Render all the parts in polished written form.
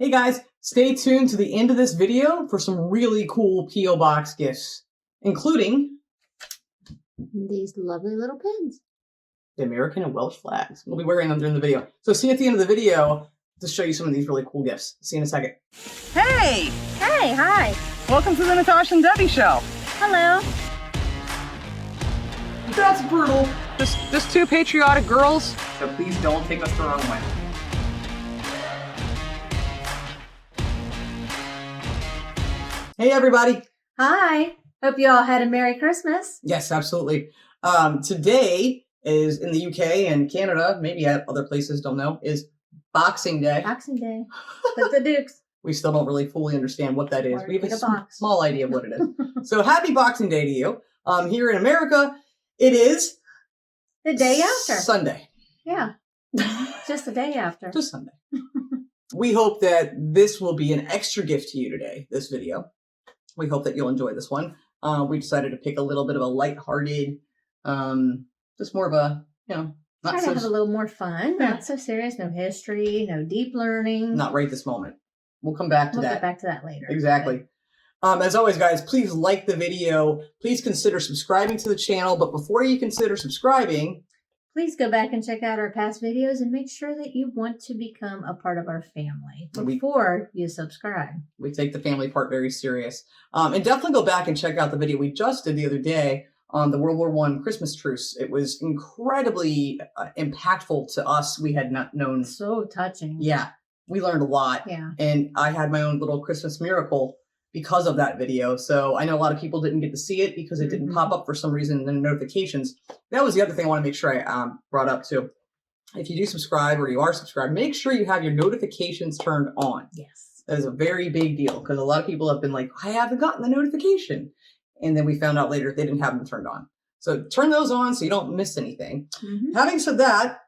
Hey guys, stay tuned to the end of this video for some really cool P.O. Box gifts, including these lovely little pins. The American and Welsh flags. We'll be wearing them during the video. So see you at the end of the video to show you some of these really cool gifts. See you in a second. Hey! Hey, hi. Welcome to the Natasha and Debbie show. Hello. That's brutal. Just two patriotic girls. So please don't take us the wrong way. Hey everybody. Hi. Hope you all had a Merry Christmas. Yes, absolutely. Today is in the UK and Canada, maybe at other places, don't know, is Boxing Day. Boxing Day. With the Dukes. We still don't really fully understand what that is. We have a box. small idea of what it is. So happy Boxing Day to you. Here in America, it is the day after. Sunday. Yeah. Just the day after. Just Sunday. We hope that this will be an extra gift to you today, this video. We hope that you'll enjoy this one. We decided to pick a little bit of a lighthearted, just more of a, not try to have a little more fun. Not so serious. No history. No deep learning. Not right this moment. We'll come back to that. We'll get back to that later. Exactly. As always, guys, please like the video. Please consider subscribing to the channel. But before you consider subscribing, please go back and check out our past videos and make sure that you want to become a part of our family before you subscribe. We take the family part very serious. And definitely go back and check out the video we just did the other day on the World War I Christmas truce. It was incredibly impactful to us. We had not known. So touching. Yeah, we learned a lot. Yeah. And I had my own little Christmas miracle because of that video. So I know a lot of people didn't get to see it because it didn't pop up for some reason in the notifications. That was the other thing I want to make sure I brought up too. If you do subscribe or you are subscribed, make sure you have your notifications turned on. Yes. That is a very big deal because a lot of people have been like, I haven't gotten the notification. And then we found out later they didn't have them turned on. So turn those on so you don't miss anything. Having said that,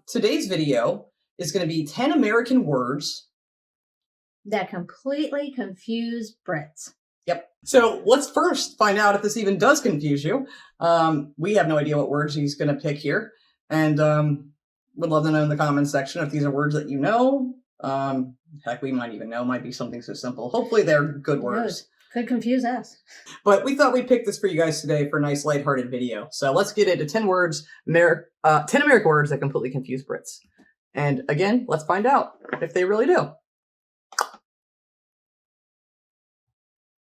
today's video is going to be 10 American words that completely confuse Brits. Yep. So let's first find out if this even does confuse you. We have no idea what words he's going to pick here. And would love to know in the comments section if these are words that you know. Heck, we might even know. Might be something so simple. Hopefully they're good words. Could confuse us. But we thought we'd pick this for you guys today for a nice lighthearted video. So let's get into 10 words, 10 American words that completely confuse Brits. And again, let's find out if they really do.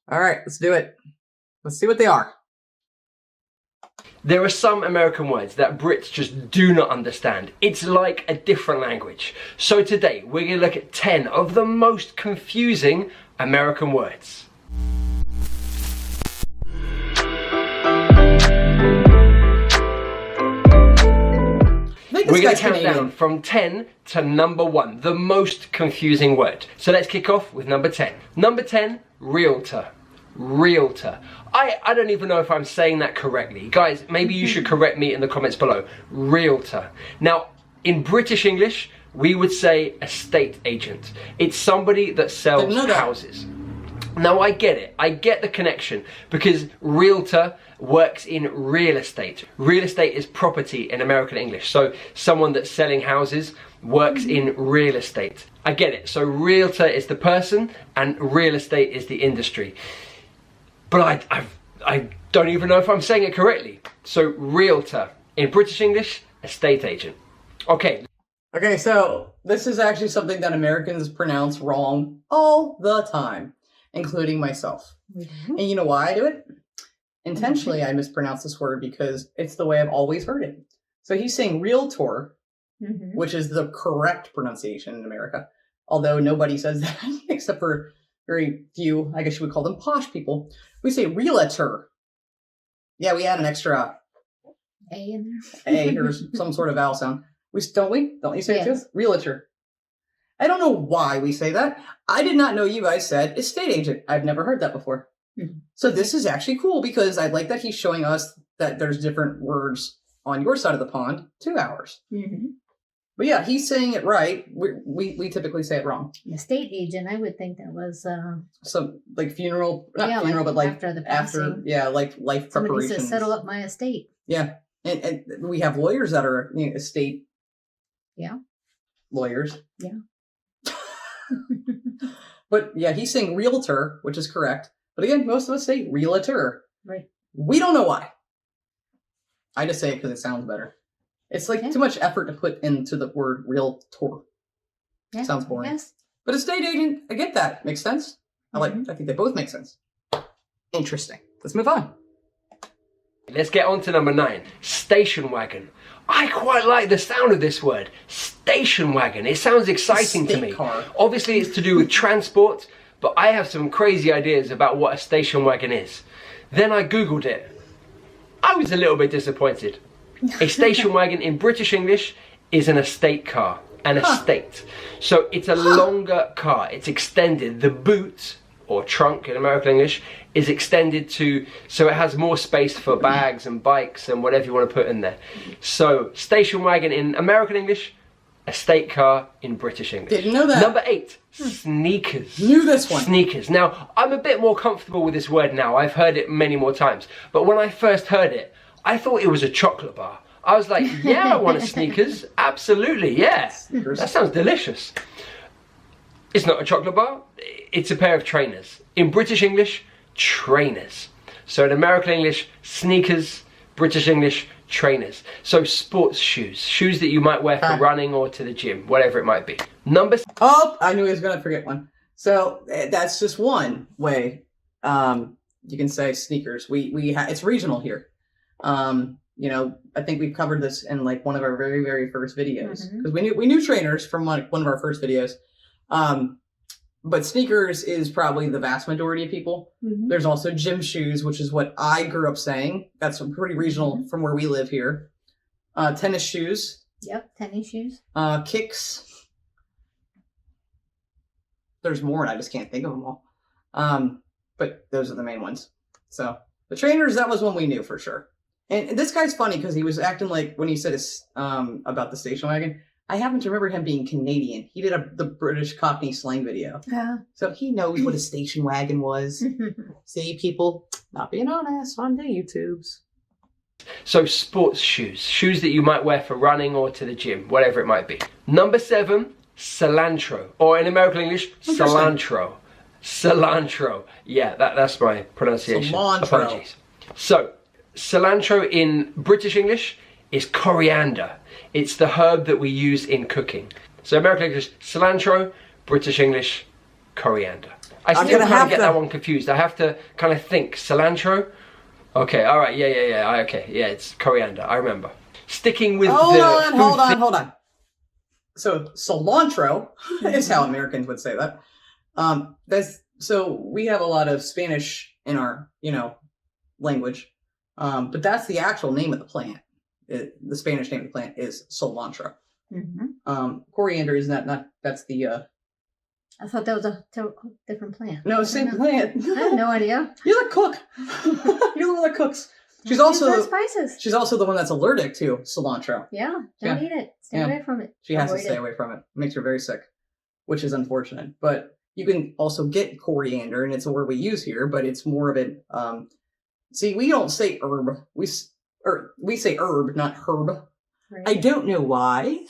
All right, let's do it. Let's see what they are. There are some American words that Brits just do not understand. It's like a different language. So today, we're going to look at 10 of the most confusing American words. We're going to count down from 10 to number 1, the most confusing word. So let's kick off with number 10. Number 10, realtor. Realtor. I don't even know if I'm saying that correctly. Guys, maybe you should correct me in the comments below. Realtor. Now, in British English, we would say estate agent. It's somebody that sells houses. Now, I get it. I get the connection because realtor works in real estate. Real estate is property in American English. So someone that's selling houses works in real estate. I get it. So realtor is the person and real estate is the industry. But I don't even know if I'm saying it correctly. So realtor. In British English, estate agent. Okay. Okay, so this is actually something that Americans pronounce wrong all the time, including myself. And you know why I do it? Intentionally, I mispronounce this word because it's the way I've always heard it. So he's saying realtor, which is the correct pronunciation in America. Although nobody says that except for very few, I guess you would call them posh people. We say realtor. Yeah, we add an extra A in there. A or some sort of vowel sound. Don't we? Don't you say it too? Realtor. I don't know why we say that. I did not know you guys said estate agent. I've never heard that before. So this is actually cool because I like that he's showing us that there's different words on your side of the pond to ours. But yeah, he's saying it right. We typically say it wrong. Estate agent, I would think that was so like funeral, not funeral, but like after the passing. like life preparation. Somebody says settle up my estate. Yeah, and we have lawyers that are estate. Yeah. Lawyers. Yeah. But yeah, he's saying realtor, which is correct. But again, most of us say realtor. Right. We don't know why. I just say it because it sounds better. It's like too much effort to put into the word realtor. Yeah, Sounds boring. Yes. But estate agent, I get that. Makes sense. I think they both make sense. Interesting. Let's move on. Let's get on to number 9. Station wagon. I quite like the sound of this word. Station wagon. It sounds exciting to me. Car. Obviously it's to do with transport, but I have some crazy ideas about what a station wagon is. Then I googled it. I was a little bit disappointed. A station wagon in British English is an estate car. An estate. So it's a longer car. It's extended. The boot, or trunk in American English, is extended so it has more space for bags and bikes and whatever you want to put in there. So station wagon in American English, estate car in British English. Didn't know that. Number 8, sneakers. Knew this one. Sneakers. Now, I'm a bit more comfortable with this word now. I've heard it many more times. But when I first heard it, I thought it was a chocolate bar. I was like, yeah, I want a sneakers. Absolutely, yeah. Sneakers. That sounds delicious. It's not a chocolate bar. It's a pair of trainers. In British English, trainers. So in American English, sneakers. British English, trainers. So sports shoes. Shoes that you might wear for running or to the gym, whatever it might be. Number... Oh, I knew he was going to forget one. So that's just one way you can say sneakers. It's regional here. You know, I think we've covered this in like one of our very, very first videos because we knew trainers from like one of our first videos. But sneakers is probably the vast majority of people. There's also gym shoes, which is what I grew up saying. That's pretty regional from where we live here. Tennis shoes. Yep, tennis shoes. Kicks. There's more, and I just can't think of them all. But those are the main ones. So the trainers, that was one we knew for sure. And this guy's funny because he was acting like when he said about the station wagon. I happen to remember him being Canadian. He did the British Cockney slang video. Yeah. So he knows what a station wagon was. See, people not being honest on the YouTubes. So sports shoes. Shoes that you might wear for running or to the gym, whatever it might be. Number 7, cilantro. Or in American English, cilantro. Cilantro. Yeah, that's my pronunciation. Cilantro. Apologies. So, cilantro in British English is coriander. It's the herb that we use in cooking. So American English, cilantro. British English, coriander. I still kind of get that one confused. I have to kind of think. Cilantro? Okay, alright, yeah. Okay, yeah, it's coriander. I remember. Sticking with Hold on. So cilantro is how Americans would say that. So we have a lot of Spanish in our, language. But that's the actual name of the plant. The Spanish name of the plant is cilantro. Coriander is not that's the I thought that was a different plant. no, same plant. I have no idea. You're the cook. You're the one that cooks. She's also spices. She's also the one that's allergic to cilantro. Yeah, don't eat it. Stay away from it. She has to stay away from it. It makes her very sick, which is unfortunate. But you can also get coriander, and it's a word we use here, but it's more of an see, we don't say herb. We say herb, not herb. Right. I don't know why,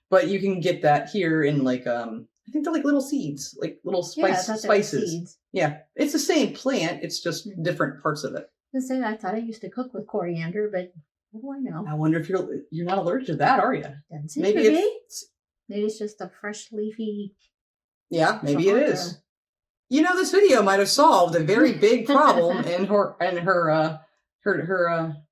but you can get that here in like I think they're like little seeds, like little spices. Seeds. Yeah, it's the same plant. It's just different parts of it. I thought I used to cook with coriander, but what do I know? I wonder if you're not allergic to that, are you? Maybe it's just a fresh leafy. Yeah, maybe it is. This video might have solved a very big problem in her I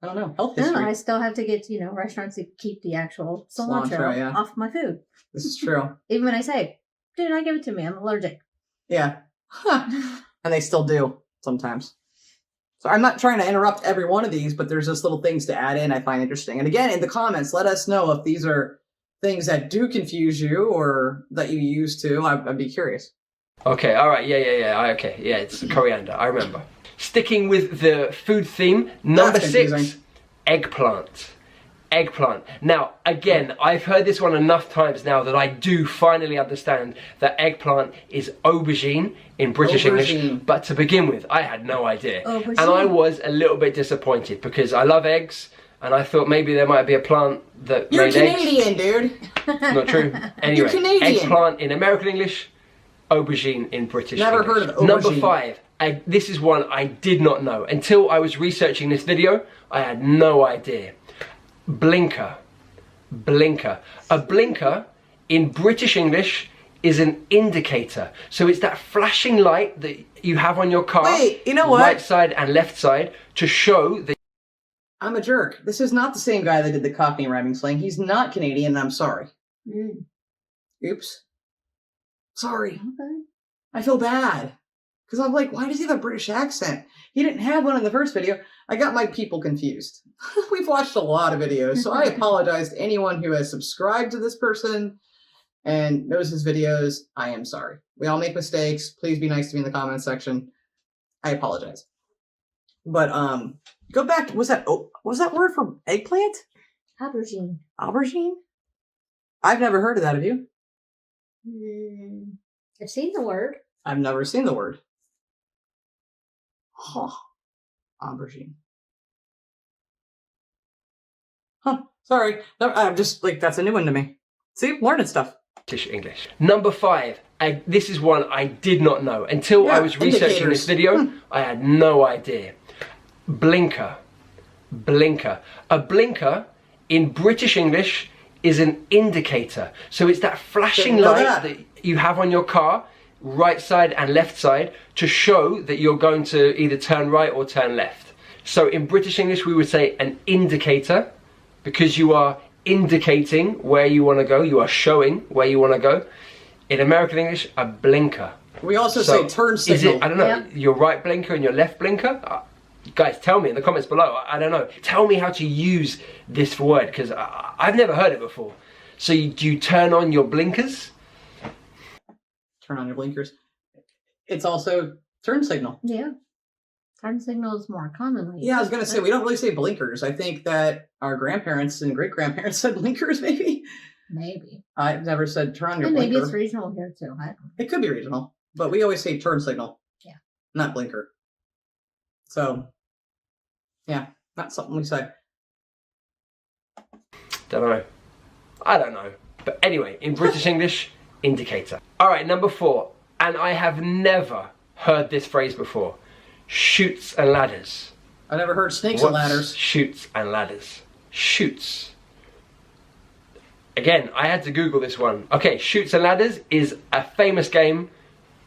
don't know, health history. No, I still have to get restaurants to keep the actual cilantro off my food. This is true. Even when I say, "Do not give it to me, I'm allergic." Yeah, and they still do sometimes. So I'm not trying to interrupt every one of these, but there's just little things to add in I find interesting. And again, in the comments, let us know if these are things that do confuse you or that you use to. I'd be curious. Okay, all right, yeah. Okay, yeah, it's coriander. I remember. Sticking with the food theme, number 6, eggplant. Eggplant. Now, again, I've heard this one enough times now that I do finally understand that eggplant is aubergine in British English. But to begin with, I had no idea. And I was a little bit disappointed because I love eggs. and I thought maybe there might be a plant that You're made Canadian, dude. eggs. Not true. Anyway, You're Canadian. eggplant in American English, aubergine in British Never English. heard of aubergine. Number 5. This is one I did not know. Until I was researching this video, I had no idea. Blinker. Blinker. A blinker in British English is an indicator. So it's that flashing light that you have on your car. Wait, you know what? Right side and left side to show that... I'm a jerk. This is not the same guy that did the Cockney rhyming slang. He's not Canadian, and I'm sorry. Oops. Sorry. Okay. I feel bad. Because I'm like, why does he have a British accent? He didn't have one in the first video. I got my people confused. We've watched a lot of videos, so I apologize to anyone who has subscribed to this person and knows his videos. I am sorry. We all make mistakes. Please be nice to me in the comments section. I apologize. But go back to, was that word for eggplant? Aubergine. Aubergine? I've never heard of that, have you? I've seen the word. I've never seen the word. Huh. Aubergine. Huh. Sorry. No, I'm just like, that's a new one to me. See, learning stuff. British English. Number 5. This is one I did not know. Until I was researching this video, I had no idea. Blinker. Blinker. A blinker in British English is an indicator. So it's that flashing light that you have on your car, right side and left side, to show that you're going to either turn right or turn left. So in British English we would say an indicator, because you are indicating where you want to go, you are showing where you want to go. In American English, a blinker. We also say turn signal. Is it, I don't know, your right blinker and your left blinker? Guys, tell me in the comments below. I don't know. Tell me how to use this word, because I've never heard it before. So do you turn on your blinkers? Turn on your blinkers. It's also turn signal. Yeah. Turn signal is more commonly. Yeah, I was going to say, we don't really say blinkers. I think that our grandparents and great-grandparents said blinkers, maybe. Maybe. I've never said turn on your And blinker. maybe it's regional here too. I don't know. It could be regional, but we always say turn signal. Yeah. Not blinker. So, yeah, not something we say. Don't know. I don't know. But anyway, in British English, indicator. All right, number 4. And I have never heard this phrase before. Chutes and ladders. I never heard snakes and ladders. Chutes and ladders. Chutes. Again, I had to Google this one. Okay, Chutes and Ladders is a famous game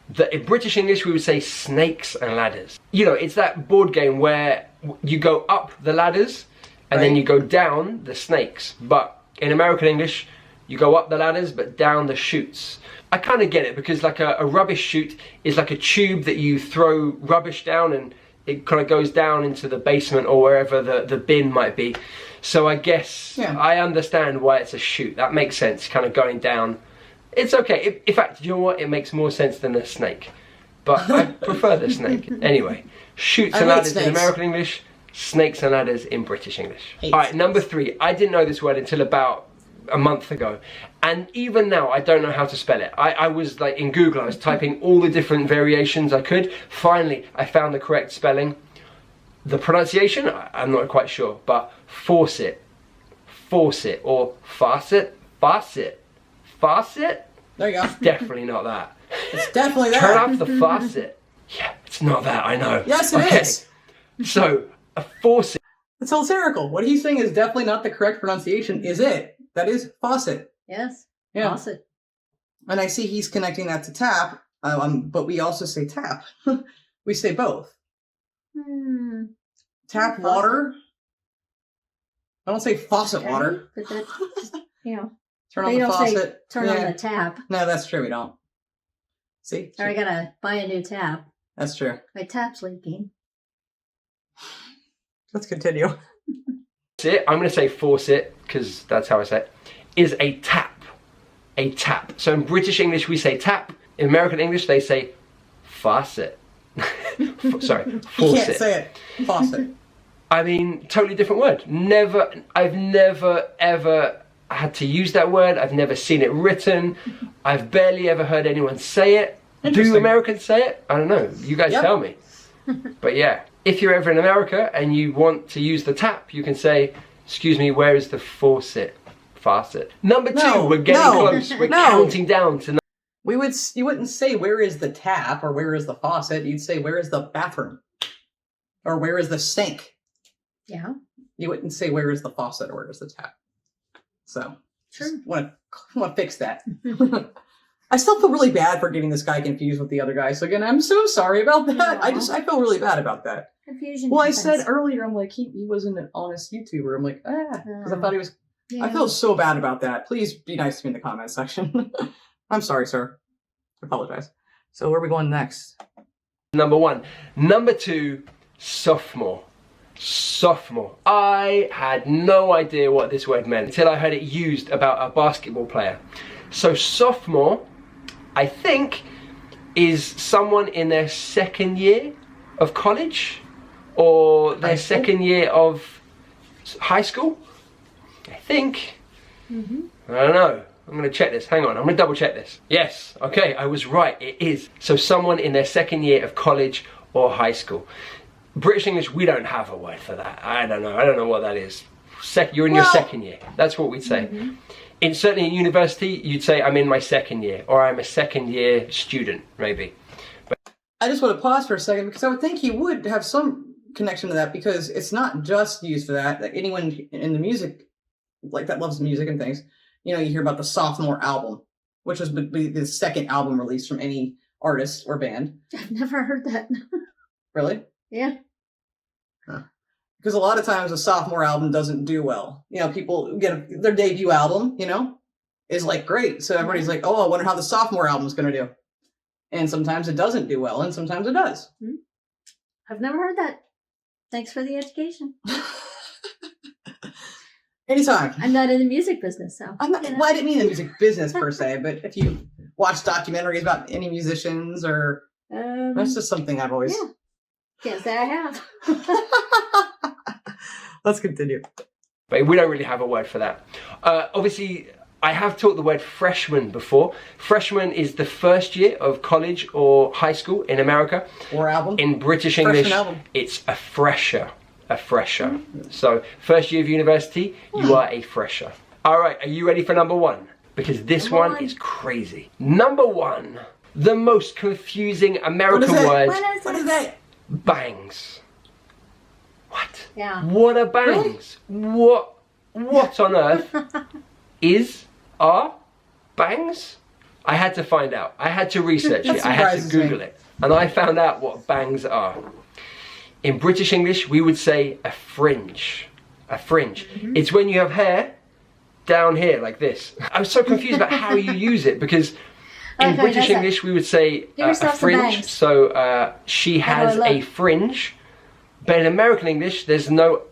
that in British English we would say snakes and ladders. You know, it's that board game where you go up the ladders and then you go down the snakes. But in American English, you go up the ladders but down the chutes. I kind of get it, because like a rubbish chute is like a tube that you throw rubbish down and it kind of goes down into the basement or wherever the bin might be. So I guess I understand why it's a chute. That makes sense, kind of going down. It's okay. In fact, you know what? It makes more sense than a snake. But I prefer the snake. Anyway, chutes and ladders in American English, snakes and ladders in British English. Alright, number 3. I didn't know this word until about a month ago, and even now I don't know how to spell it. I was like in Google, I was typing all the different variations I could. Finally I found the correct spelling. The pronunciation, I'm not quite sure, but faucet, faucet, or faucet, faucet, faucet. There you go. It's definitely not that. It's definitely that. Turn off the faucet. Yeah, it's not that, I know. Yes, it is. So a faucet. It's hysterical. What he's saying is definitely not the correct pronunciation, is it? That is faucet. Yes. Yeah. Faucet. And I see he's connecting that to tap, but we also say tap. We say both. Tap water. I don't say faucet water. But that, you know, turn on the faucet. Turn on the tap. No, that's true. We don't. See? Or I gotta buy a new tap. That's true. My tap's leaking. Let's continue. I'm going to say faucet, because that's how I say it, is a tap. A tap. So in British English we say tap. In American English they say faucet. Sorry, faucet. You can't say it. Faucet. I mean, totally different word. I've never ever had to use that word. I've never seen it written. I've barely ever heard anyone say it. Do Americans say it? I don't know. You guys tell me. But yeah, if you're ever in America and you want to use the tap, you can say, Excuse me, where is the faucet? Faucet. Number 2, we're getting close. We're counting down to... You wouldn't say, where is the tap, or where is the faucet? You'd say, where is the bathroom? Or where is the sink? Yeah. You wouldn't say, where is the faucet, or where is the tap? So, Sure. want to fix that. I still feel really bad for getting this guy confused with the other guy. So again, I'm so sorry about that. Aww. I feel really bad about that. Confusion. Well, happens. I said earlier, I'm like, he wasn't an honest YouTuber. I'm like, because I thought he was. Yeah. I feel so bad about that. Please be nice to me in the comment section. I'm sorry, sir. I apologize. So where are we going next? Number 1. Number 2, sophomore. Sophomore. I had no idea what this word meant until I heard it used about a basketball player. So sophomore, I think, is someone in their second year of college or their second year of high school. I think. I don't know. I'm going to check this. Hang on. I'm going to double check this. Yes. Okay. I was right. It is. So someone in their second year of college or high school. British English, we don't have a word for that. I don't know. I don't know what that is. You're in your second year. That's what we'd say. Certainly in university, you'd say, I'm in my second year. Or I'm a second year student, maybe. But I just want to pause for a second because I would think you would have some connection to that because it's not just used for that. Like anyone in the music, like that loves music and things, you know, you hear about the sophomore album, which was the second album released from any artist or band. I've never heard that. Really? Yeah. Because a lot of times a sophomore album doesn't do well. You know, people get their debut album, you know, is like great. So everybody's like, oh, I wonder how the sophomore album is going to do. And sometimes it doesn't do well, and sometimes it does. I've never heard that. Thanks for the education. Anytime. I'm not in the music business, so. I'm not, well, I didn't mean the music business per se, but if you watch documentaries about any musicians or that's just something I've always. Yeah. Can't say I have. Let's continue. But we don't really have a word for that. Obviously, I have taught the word freshman before. Freshman is the first year of college or high school in America. Or album. In British English, it's a fresher. A fresher. So, first year of university, you are a fresher. All right, are you ready for number 1? Because this one is crazy. Number 1, the most confusing American word. What is that? Bangs. What? Yeah. What are bangs? Really? What on earth are bangs? I had to find out. I had to research it. I had to Google it. And I found out what bangs are. In British English, we would say a fringe. A fringe. It's when you have hair down here like this. I was so confused about how you use it because in British English, we would say a fringe. So she has a fringe. But in American English, there's no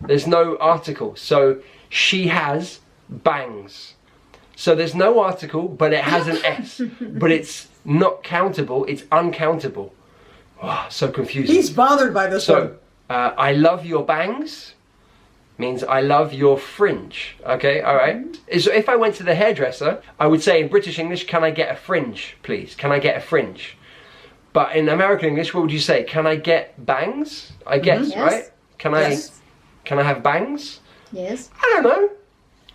there's no article. So she has bangs. So there's no article, but it has an S. But it's not countable, it's uncountable. Oh, so confusing. He's bothered by this one. So, I love your bangs means I love your fringe. Okay, all right. So if I went to the hairdresser, I would say in British English, can I get a fringe, please? Can I get a fringe? But in American English, what would you say? Can I get bangs? I guess, Yes. right? Can I have bangs? Yes. I don't know.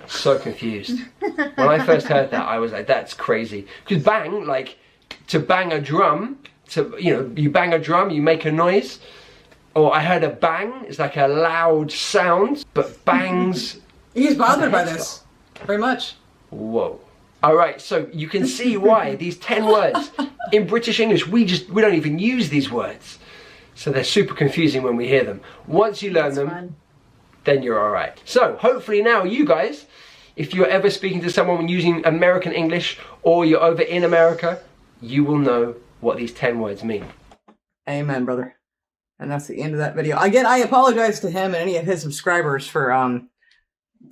I'm so confused. When I first heard that, I was like, that's crazy. Because bang, like, to bang a drum, you bang a drum, you make a noise. Or I heard a bang, it's like a loud sound. But bangs... He's bothered by this. Very much. Whoa. Alright, so you can see why these 10 words, in British English, we don't even use these words. So they're super confusing when we hear them. Once you learn them, then you're alright. So, hopefully now you guys, if you're ever speaking to someone using American English, or you're over in America, you will know what these 10 words mean. Amen, brother. And that's the end of that video. Again, I apologize to him and any of his subscribers for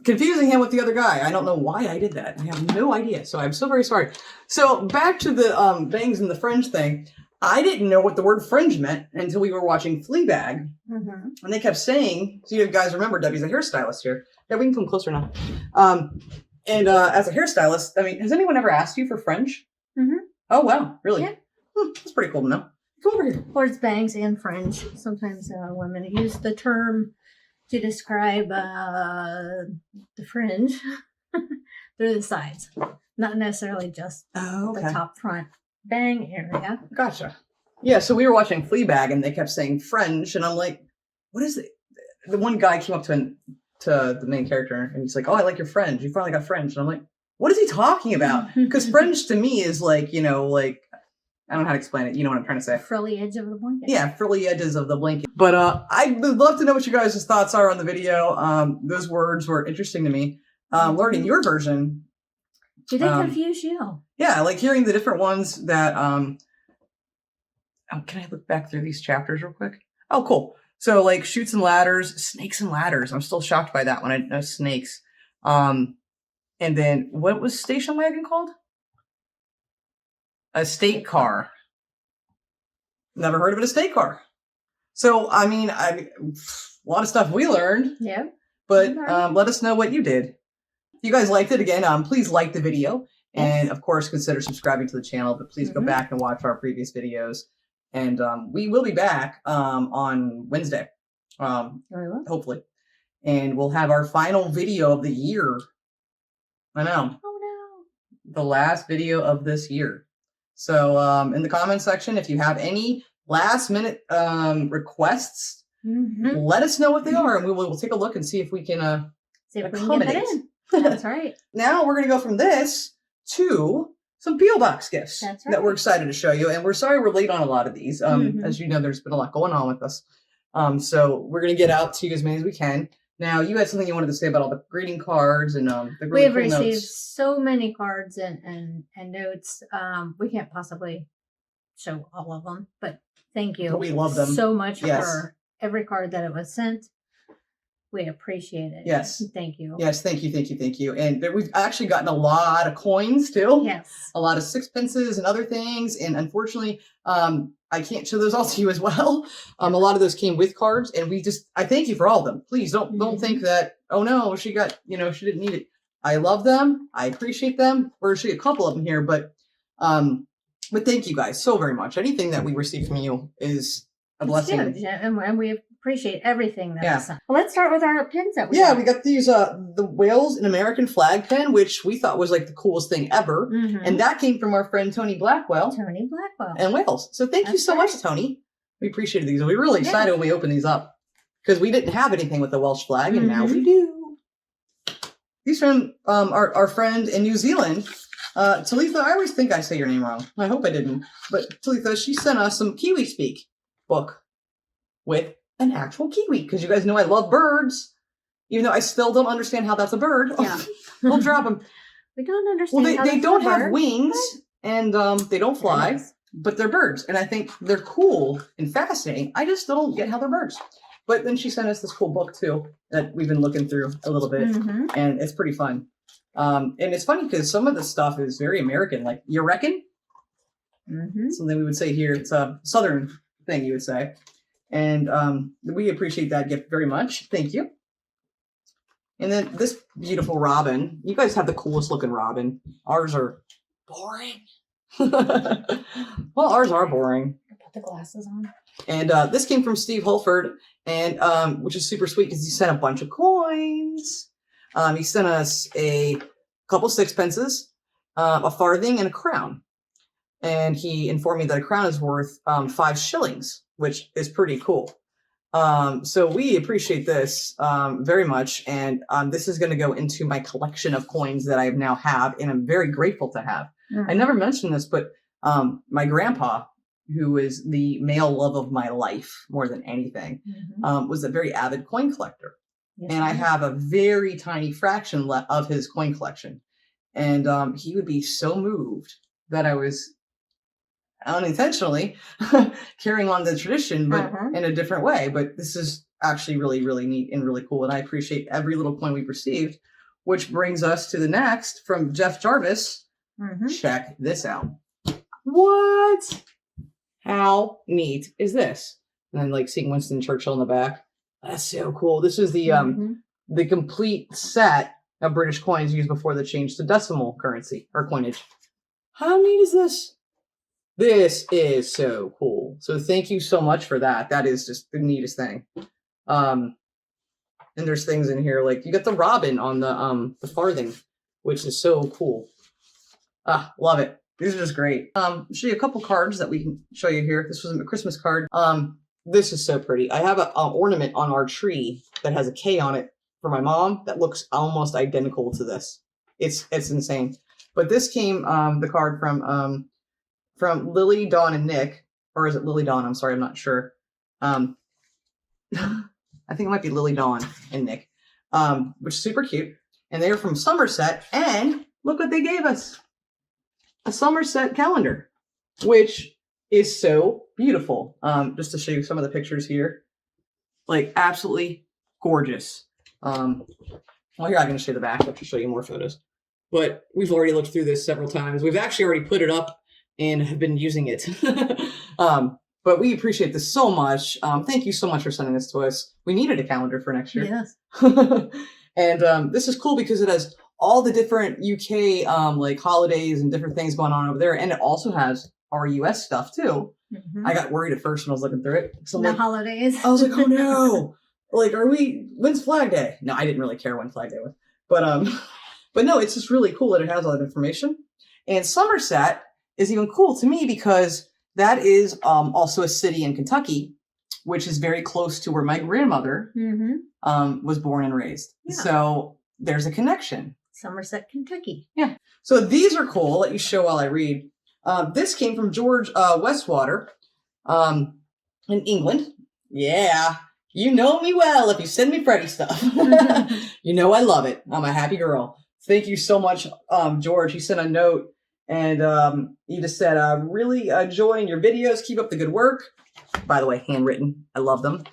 confusing him with the other guy. I don't know why I did that. I have no idea. So I'm so very sorry. So back to the bangs and the fringe thing. I didn't know what the word fringe meant until we were watching Fleabag. And they kept saying, so you guys remember Debbie's a hairstylist here. Yeah, we can come closer now. And as a hairstylist, I mean, has anyone ever asked you for fringe? Oh, wow. Really? Yeah. That's pretty cool to know. Come over here. Or it's bangs and fringe. Sometimes women use the term to describe the fringe through the sides, not necessarily just the top front bang area. Gotcha. Yeah, so we were watching Fleabag and they kept saying French, and I'm like, what is it? The one guy came up to the main character and he's like, oh, I like your fringe. You finally got fringe. And I'm like, what is he talking about? Because fringe to me is like, you know, like, I don't know how to explain it. You know what I'm trying to say. Frilly edge of the blanket. Yeah, frilly edges of the blanket. But I would love to know what you guys' thoughts are on the video. Those words were interesting to me. Learning your version. Did they confuse you? Yeah, like hearing the different ones that can I look back through these chapters real quick? Oh, cool. So like chutes and ladders, snakes and ladders. I'm still shocked by that one. I didn't know snakes. And then what was station wagon called? A state car. Never heard of it, a state car. So I mean, a lot of stuff we learned. Yeah. But let us know what you did. If you guys liked it, again, please like the video. And of course, consider subscribing to the channel. But please go back and watch our previous videos. And we will be back on Wednesday, hopefully. And we'll have our final video of the year. I know. Oh, no. The last video of this year. So in the comment section, if you have any last minute requests, let us know what they are. And we'll take a look and see if we can get accommodate. that in. That's right. Now we're going to go from this to some P.O. Box gifts that we're excited to show you. And we're sorry we're late on a lot of these. As you know, there's been a lot going on with us. So we're going to get out to you as many as we can. Now, you had something you wanted to say about all the greeting cards and the really we have cool received notes. so many cards and notes. We can't possibly show all of them, but thank you. But we love them so much for every card that it was sent. We appreciate it. Yes. Thank you. Yes, thank you, thank you, thank you. And we've actually gotten a lot of coins too. Yes. A lot of sixpences and other things. And unfortunately, I can't show those all to you as well. A lot of those came with cards, and I thank you for all of them. Please don't think that, oh no, she didn't need it. I love them. I appreciate them. We're actually a couple of them here, but thank you guys so very much. Anything that we receive from you is a blessing. Huge. And we appreciate everything that was sent. Well, let's start with our pins that we got. We got these, the Wales and American flag pin, which we thought was like the coolest thing ever. And that came from our friend Tony Blackwell. And Wales. So thank you so much, Tony. We appreciated these. We were really excited when we opened these up because we didn't have anything with the Welsh flag, and now we do. These from our friend in New Zealand, Talitha. I always think I say your name wrong. I hope I didn't. But Talitha, she sent us some Kiwi Speak book with an actual kiwi, because you guys know I love birds, even though I still don't understand how that's a bird. Yeah. We'll drop them. We don't understand. Well, they don't have wings, and they don't fly, but they're birds, and I think they're cool and fascinating. I just still don't get how they're birds. But then she sent us this cool book too that we've been looking through a little bit, and it's pretty fun. And it's funny because some of the stuff is very American, like you reckon? Something we would say here. It's a Southern thing, you would say. And we appreciate that gift very much. Thank you. And then this beautiful robin. You guys have the coolest looking robin. Ours are boring. Well, ours are boring. Put the glasses on. And this came from Steve Holford, and which is super sweet because he sent a bunch of coins. He sent us a couple sixpences, a farthing, and a crown. And he informed me that a crown is worth 5 shillings, which is pretty cool. So we appreciate this very much. And this is going to go into my collection of coins that I now have, and I'm very grateful to have. I never mentioned this, but my grandpa, who is the male love of my life more than anything, was a very avid coin collector. And I have a very tiny fraction of his coin collection. And he would be so moved that I was unintentionally carrying on the tradition, but in a different way. But this is actually really, really neat and really cool. And I appreciate every little coin we've received, which brings us to the next from Jeff Jarvis. Check this out. What? How neat is this? And then like seeing Winston Churchill in the back. That's so cool. This is the complete set of British coins used before the change to decimal currency or coinage. How neat is this? This is so cool. So thank you so much for that. That is just the neatest thing. And there's things in here like you got the robin on the farthing, which is so cool. Ah, love it. These are just great. Show you a couple cards that we can show you here. This was a Christmas card. This is so pretty. I have an ornament on our tree that has a K on it for my mom that looks almost identical to this. It's insane. But this came the card from Lily, Dawn, and Nick, or is it Lily Dawn? I'm sorry, I'm not sure. I think it might be Lily Dawn and Nick, which is super cute. And they are from Somerset, and look what they gave us. A Somerset calendar, which is so beautiful. Just to show you some of the pictures here. Like, absolutely gorgeous. Well, here I'm going to show you the back. I'll show you more photos. But we've already looked through this several times. We've actually already put it up and have been using it. But we appreciate this so much. Thank you so much for sending this to us. We needed a calendar for next year. Yes. And this is cool because it has all the different UK like holidays and different things going on over there. And it also has our US stuff too. Mm-hmm. I got worried at first when I was looking through it. So the holidays. I was like, oh no. Like, when's Flag Day? No, I didn't really care when Flag Day was. But no, it's just really cool that it has all that information. And Somerset is even cool to me because that is also a city in Kentucky, which is very close to where my grandmother was born and raised. Yeah. So there's a connection. Somerset, Kentucky. Yeah. So these are cool. I'll let you show while I read. This came from George Westwater in England. Yeah. You know me well if you send me Freddie stuff. You know I love it. I'm a happy girl. Thank you so much, George. He sent a note and he just said, really enjoying your videos. Keep up the good work. By the way, handwritten. I love them.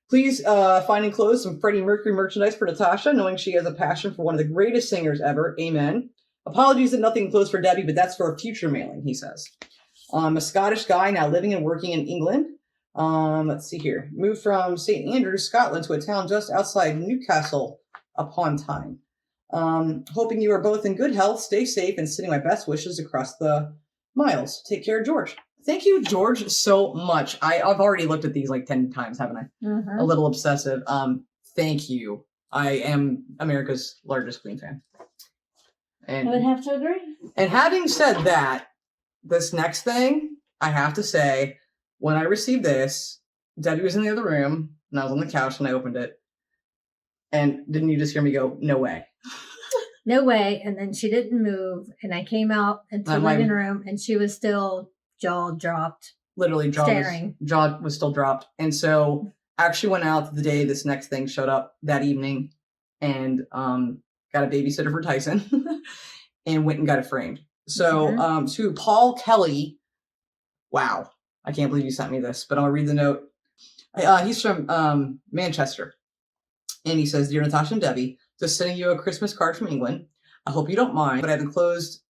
Please find enclosed some Freddie Mercury merchandise for Natasha, knowing she has a passion for one of the greatest singers ever. Amen. Apologies that nothing enclosed for Debbie, but that's for a future mailing, he says. I'm a Scottish guy now living and working in England. Let's see here. Moved from St. Andrews, Scotland to a town just outside Newcastle upon Tyne. Hoping you are both in good health, stay safe, and sending my best wishes across the miles. Take care, George. Thank you, George, so much. I've already looked at these like 10 times, haven't I? Mm-hmm. A little obsessive. Thank you. I am America's largest Queen fan. And I would have to agree. And having said that, this next thing, I have to say, when I received this, Debbie was in the other room, and I was on the couch, and I opened it. And didn't you just hear me go, no way? No way. And then she didn't move. And I came out into the living room, and she was still jaw dropped. Literally, staring. Jaw was still dropped. And so I actually went out the day this next thing showed up that evening and got a babysitter for Tyson and went and got it framed. So to Paul Kelly, wow. I can't believe you sent me this, but I'll read the note. He's from Manchester. And he says, Dear Natasha and Debbie, just sending you a Christmas card from England. I hope you don't mind, but I've enclosed,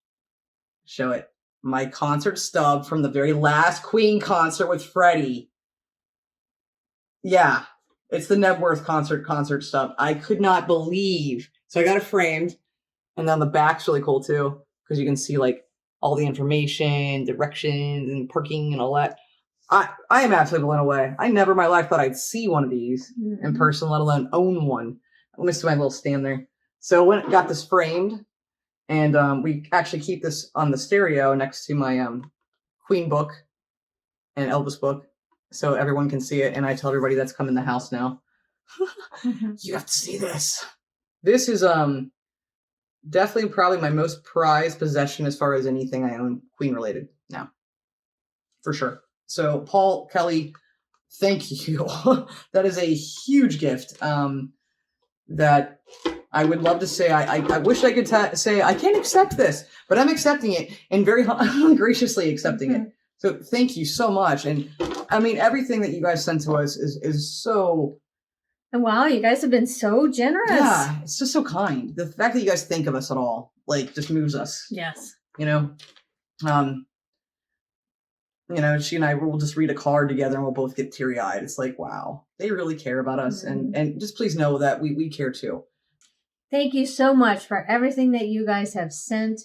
show it, my concert stub from the very last Queen concert with Freddie. Yeah, it's the Nebworth concert stub. I could not believe. So I got it framed. And then the back's really cool too, because you can see like all the information, directions, and parking and all that. I am absolutely blown away. I never in my life thought I'd see one of these in person, let alone own one. Let me see my little stand there. So when got this framed, and we actually keep this on the stereo next to my Queen book and Elvis book, so everyone can see it. And I tell everybody that's come in the house now, you have to see this. This is definitely probably my most prized possession as far as anything I own Queen related now, for sure. So Paul Kelly, thank you. That is a huge gift that I would love to say. I wish I could say I can't accept this, but I'm accepting it and very graciously accepting it. So thank you so much. And I mean, everything that you guys send to us is so. And wow, you guys have been so generous. Yeah, it's just so kind. The fact that you guys think of us at all, like, just moves us. Yes. You know, she and I will just read a card together and we'll both get teary-eyed. It's like, wow, they really care about us. And just please know that we care too. Thank you so much for everything that you guys have sent.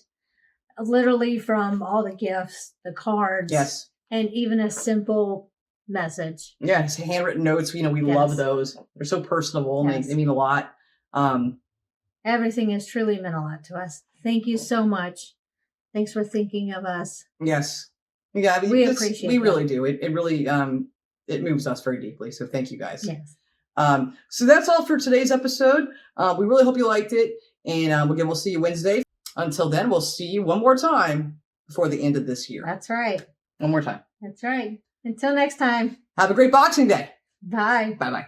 Literally from all the gifts, the cards. Yes. And even a simple message. Yeah, his handwritten notes. We love those. They're so personable and they mean a lot. Everything has truly meant a lot to us. Thank you so much. Thanks for thinking of us. Yes. Yeah, we appreciate it. We really do. It really it moves us very deeply. So thank you guys. Yes. So that's all for today's episode. We really hope you liked it. And again, we'll see you Wednesday. Until then, we'll see you one more time before the end of this year. That's right. One more time. That's right. Until next time. Have a great Boxing Day. Bye. Bye-bye.